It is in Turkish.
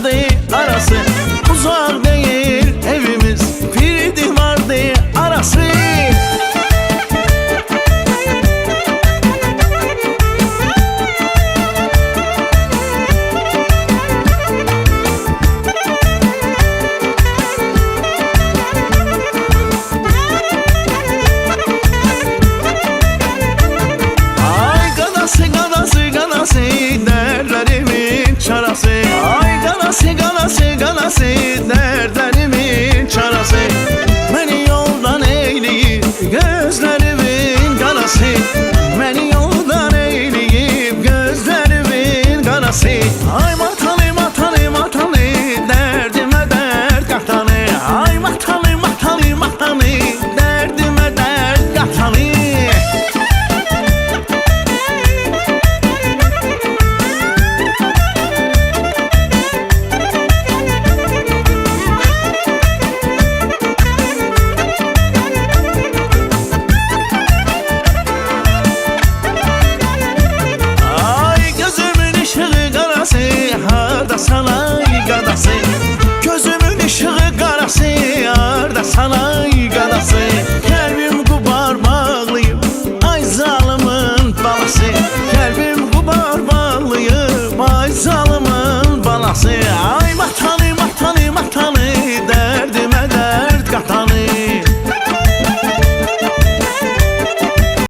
vardı arası, uzak değil evimiz, biri vardı arası. Dertlerimin çarası, ay ganası ganası ganası, dertlerimin çarası. Beni yoldan eyleyip gözlerimin ganası, beni yoldan eyleyip gözlerimin ganası. Ay matalı matalı matalı, derdime dert katanı, ay matalı matalı matalı, derdime dert katanı. Harda sana gadası, gözümün ışığı qarası, harda sana